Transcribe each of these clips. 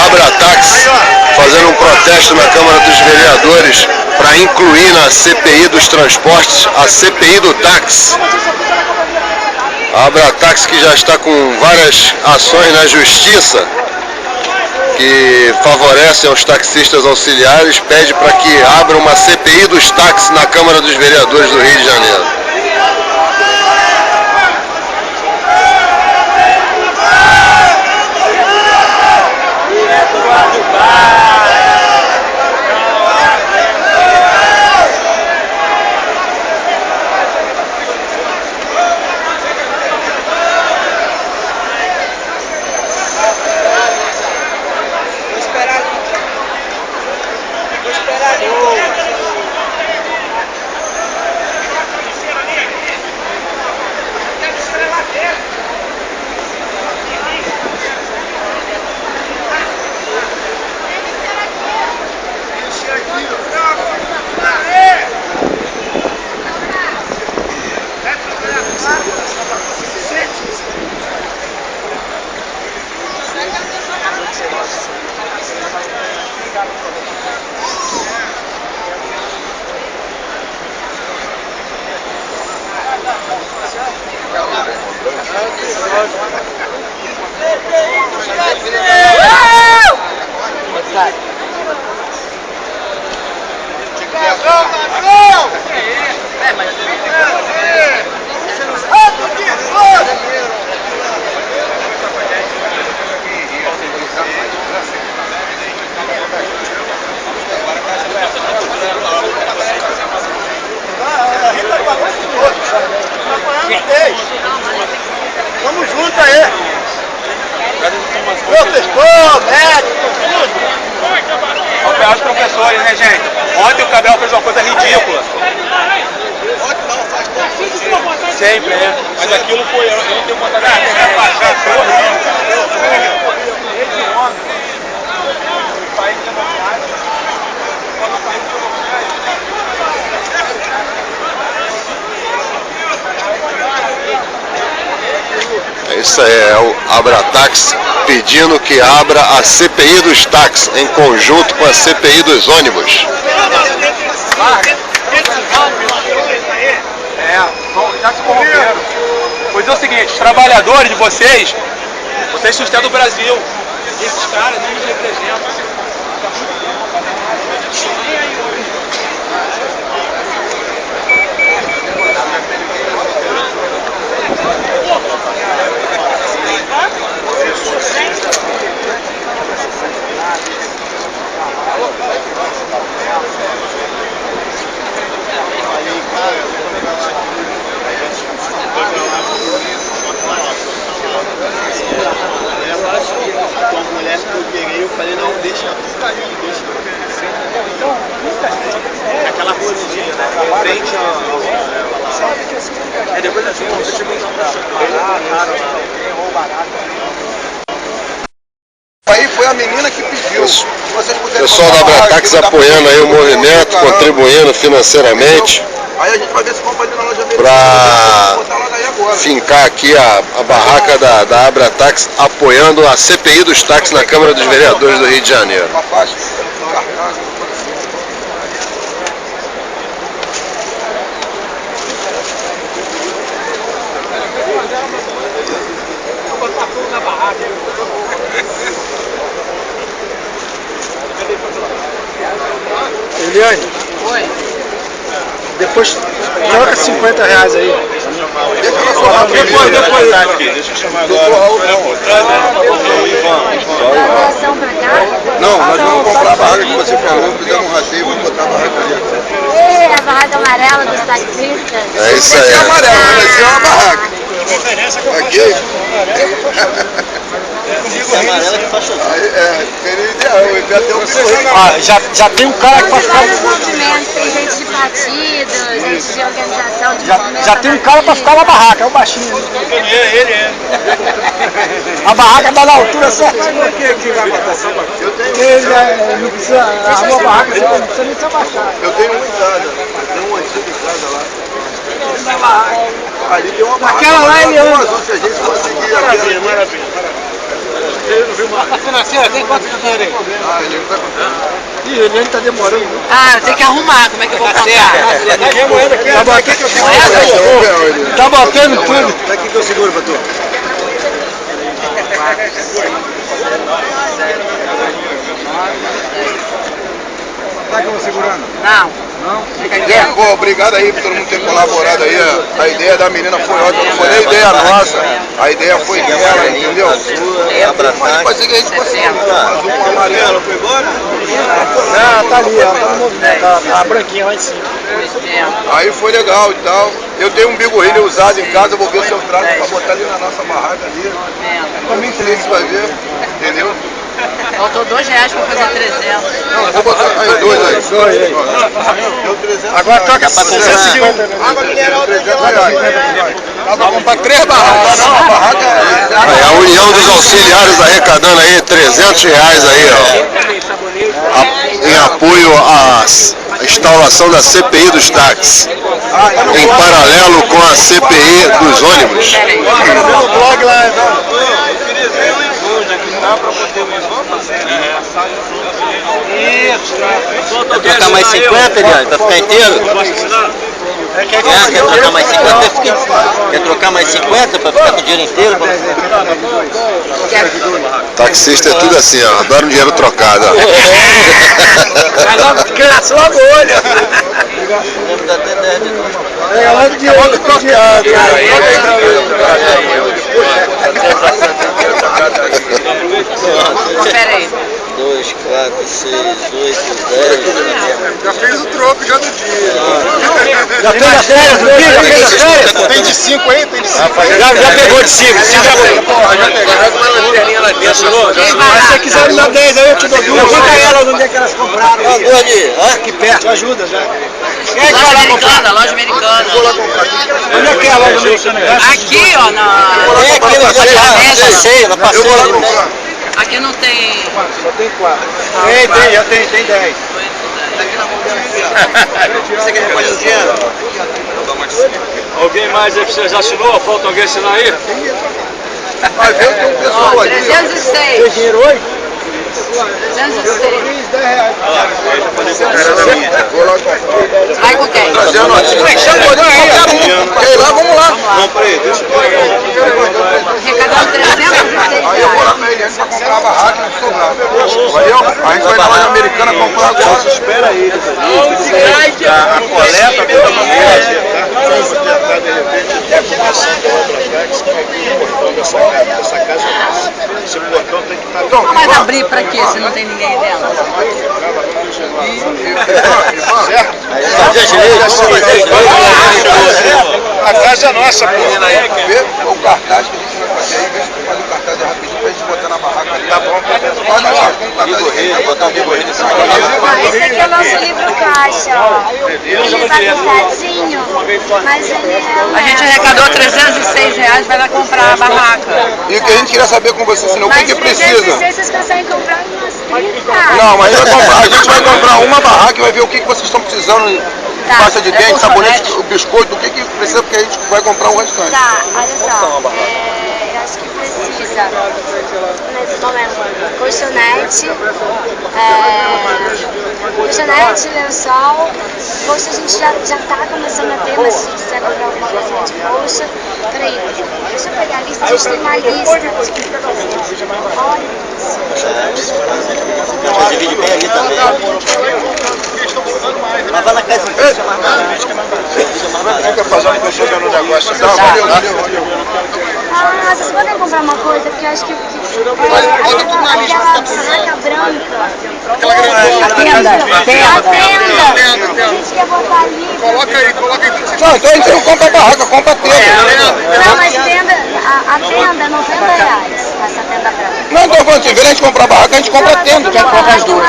Abratáxi fazendo um protesto na Câmara dos Vereadores para incluir na CPI dos transportes a CPI do táxi. A Abratáxi, que já está com várias ações na justiça que favorecem os taxistas auxiliares, pede para que abra uma CPI dos táxis na Câmara dos Vereadores do Rio de Janeiro. Vamos junto aí! Professor, médico, tudo! Operar os professores, né, gente? Ontem o Cabral fez uma coisa ridícula. Sempre, né? Mas aquilo foi. Eu não tenho vontade de baixar, É isso aí, é o Abratáxi pedindo que abra a CPI dos táxis em conjunto com a CPI dos ônibus. Já se corromperam. Pois é o seguinte, os trabalhadores de vocês sustentam o Brasil. E esses caras não nos representam. Com a mulher que eu peguei, eu falei, não, deixa deixa. Aquela ruazinha, né? Frente ao... depois assim, você chegou aí foi a menina que pediu. O pessoal da Abratáxi apoiando aí o movimento, contribuindo financeiramente aí a gente vai ver se compra ali na loja para fincar aqui a barraca da Abratáxi, apoiando a CPI dos táxis na Câmara dos Vereadores do Rio de Janeiro. Eliane, oi. Depois joga R$50 aí. Deixa eu falar depois. Deixa eu chamar agora. Não, nós vamos comprar a barraca que você falou, fizemos um rateio, vamos botar a barraca ali. A barraca amarela dos taxistas. É isso aí. É amarela, vai ser uma barraca. Aqui? Essa amarela que faz chover. Seria ideal, eu ia até um Já tem um cara que faz Vários movimentos, tem gente de partido, gente de organização, de Já tem um cara pra ficar na barraca, é o baixinho. Ele é. A barraca dá na altura certa. Eu tenho Ele não precisa arrumar a barraca, não precisa nem se abaixar. Eu tenho um em casa, tem um antigo em casa lá. Ali tem uma barraca. Aquela lá ele anda. Se a gente conseguir Maravilha. A financeira tem quanto dinheiro aí? Ah, ele não tá contando. Ih, ele tá demorando. Ah, tem que arrumar, como é que eu vou contar? Aqui é moeda aqui. Tá batendo tudo. Daqui que eu seguro pra tu. Tá que eu vou segurando? Não. Pô, obrigado aí por todo mundo ter colaborado aí. A ideia da menina foi ótima, não foi nem ideia nossa. A ideia foi dela, entendeu? Mas pode ser que a gente conseguiu. Azul com amarelo, foi embora? Não, tá ali, ela tá no movimento, tá a branquinha lá em cima. Aí foi legal e tal. Eu tenho um bigorrilho usado em casa, eu vou ver se eu trago pra botar ali na nossa barraca ali. Pra mim, se vai ver, entendeu? Faltou R$2 pra fazer 300. Não, eu vou botar aí, dois aí. Deu 300. Agora troca pra 301. Água mineral R$300. Dá pra comprar 3 barracas. Não, a barraca é... Aí, a união dos auxiliares arrecadando aí R$300 aí, ó. Em apoio à instauração da CPI dos táxis. Em paralelo com a CPI dos ônibus. O blog lá, Quer trocar mais 50, Eliane, pra ficar inteiro? Quer trocar mais 50? Quer trocar mais 50 pra ficar com o dinheiro inteiro? Taxista é tudo assim, ó. Adora um dinheiro trocado, ó. agora graça logo o olho. Dá até 10 de novo. É hora de olho trocado. Espera aí. 2, 4, 6, 8, 10. Já fez o troco já do dia. Já fez as férias do dia? Já fez as férias? Tem de 5 aí? Tem de 5 aí. Já pegou de 5. Já pegaram uma lanterninha lá dentro. Mas se você quiser me dar 10 aí, eu te dou 2. Conta elas onde é que elas compraram. Aqui perto, ajuda já. Loja americana, loja americana. Onde é que é a loja americana? Aqui, ó, na... É aqui na passeio, na passeio. Aqui não tem... Só tem 4. Tem, já tem 10. Você quer recolher o dinheiro? Alguém mais aí que você já assinou? Falta alguém assinar aí? Vai ver que tem um pessoal ali. 306. Tem dinheiro hoje? 306. 10 reais. Vou lá comprar. Vai com quem? Trazer a notinha. Chama o olhão aí. Quer ir lá? Vamos lá. Arrecadando 306 Aí eu vou lá reais. na Eliane pra comprar a barraca e sobrar. Valeu? A gente vai na loja americana comprar agora. Espera eles ali. A coleta toda Não vai abrir pra quê se não tem ninguém dentro? A casa é nossa, pô. Vê o cartaz que a gente vai fazer aí, vê se tu faz o cartaz aí rapidinho pra gente botar na barraca ali. Tá bom. Pode lá, com o cartaz. Botar um bigorrilho nesse Esse aqui é o nosso livro caixa, ó. Ele vai certinho, mas ele é... A gente arrecadou R$306, vai lá comprar a barraca. E o que a gente queria saber com você, senão, o que precisa? Mas vocês conseguem comprar umas 30? Não, mas a gente vai comprar uma barraca e vai ver o que vocês estão precisando. Tá. Pasta de dente, sabonete, o biscoito, o que precisa, porque a gente vai comprar o restante. Tá, olha só, eu acho que precisa, nesse momento, colchonete, colchonete, lençol, colcha a gente já tá começando a ter, mas se quiser comprar alguma coisa de colcha, peraí, deixa eu pegar a lista, a gente tem uma lista de olha isso. Divide bem ali também. Mas vai na casa de Fica fazendo que eu chego no negócio. Tá, valeu. Ah, vocês podem comprar uma coisa, porque eu acho que aquela barraca branca. A tenda. A gente quer botar ali. Coloca aí. Não, então a gente não compra a barraca, compra a tenda. Não, mas tenda, a tenda não tem R$30, essa tenda branca. Não, então quando tiver a gente comprar a barraca, a gente compra a tenda, a gente compra as duas.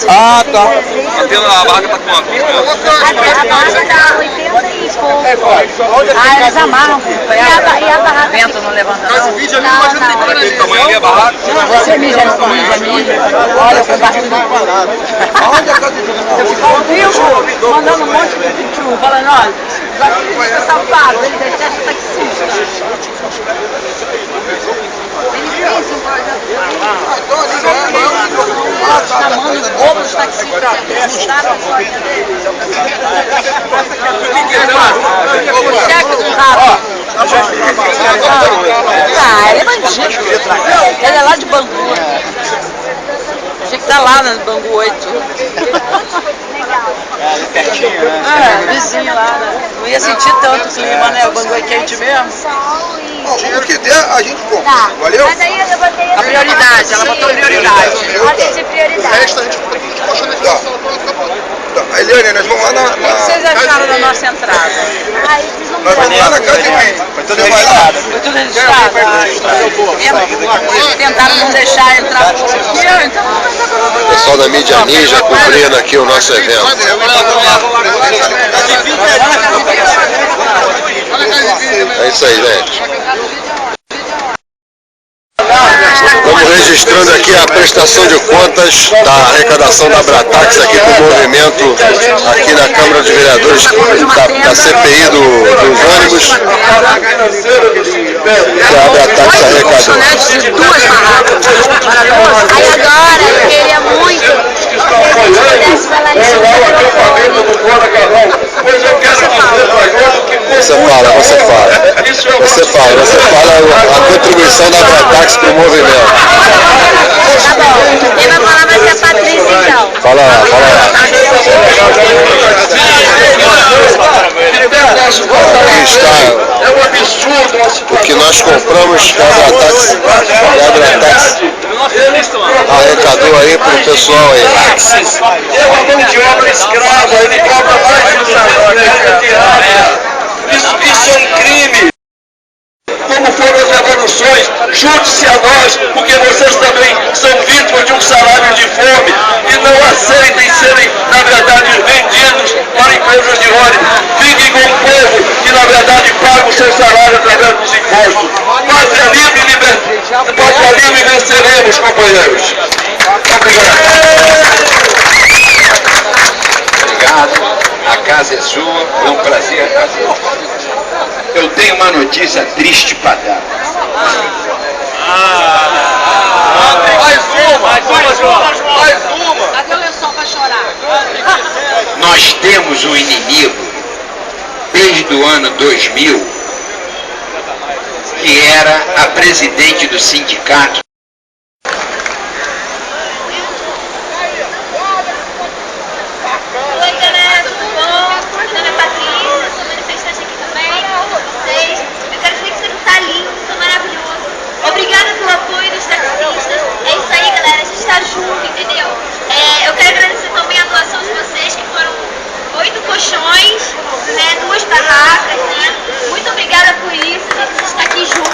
Ah, tá. A barraca tá quanto? A barraca tá 80 e pouco. Ah, eles amarram. E a barraca... Vento não levanta não. O tamanho ali é barraca? Você mija. Olha, foi bastante. Onde é a casa de Você ficou ao vivo, mandando um monte de pichu, falando, olha, os artistas estão salvados, ele detesta taxista. Ele fez um projeto. chamando os bobos dos taxistas, assustaram a porta deles. Chefe do rato. Ah, ele é bandido. Ele é lá de Bangu. Tinha que estar lá no Bangu 8. Vizinho lá, né? Não ia sentir tanto o clima, né? O Bangu é quente mesmo. O que der, a gente compra. Tá. Valeu? Mas aí eu botei A prioridade, ela botou prioridade. ordem de prioridade. Tá. Eliane, nós vamos lá O que vocês acharam da nossa entrada? Aí vocês vão Nós vamos lá na casa de mim. Você vai lá? Foi tudo registrado? Tentaram não deixar entrar por aqui, então vamos passar pelo outro lado. Pessoal da mídia ninja cobrindo aqui o nosso evento. É isso aí, gente. Estamos registrando aqui a prestação de contas da arrecadação da Abratax aqui para o movimento aqui na Câmara dos Vereadores da CPI dos ônibus que a Abratax arrecadou. Aí agora, eu queria muito que a gente pudesse falar isso no microfone. Você fala a contribuição da Abratax para o movimento. Tá bom. Quem vai falar vai ser a Patrícia, então. Fala lá. Aqui está o que nós compramos que a Abratax arrecadou aí pro pessoal aí. É uma mão de obra escrava, ele cobra mais do salário. Isso é um crime. Como foram as revoluções, junte-se a nós, porque vocês também são vítimas de um salário de fome e não aceitem serem, na verdade, vendidos para empresas de ônibus. Fiquem com o povo que, na verdade, paga o seu salário através dos impostos. Pátria livre venceremos, companheiros. Obrigado, a casa é sua, é um prazer. Eu tenho uma notícia triste para dar. Mais uma! Cadê o lençol pra chorar? Nós temos um inimigo desde o ano 2000 que era a presidente do sindicato. Oi, galera, tudo bom? Meu nome é Patrícia, sou manifestante aqui também, com vocês. Eu quero dizer que você está lindo, está maravilhoso. Obrigada pelo apoio dos taxistas. É isso aí, galera, a gente está junto, entendeu? Eu quero agradecer também a doação de vocês, que foram 8 colchões, né, 2 barracas, né? Muito obrigada por isso, a gente está aqui junto.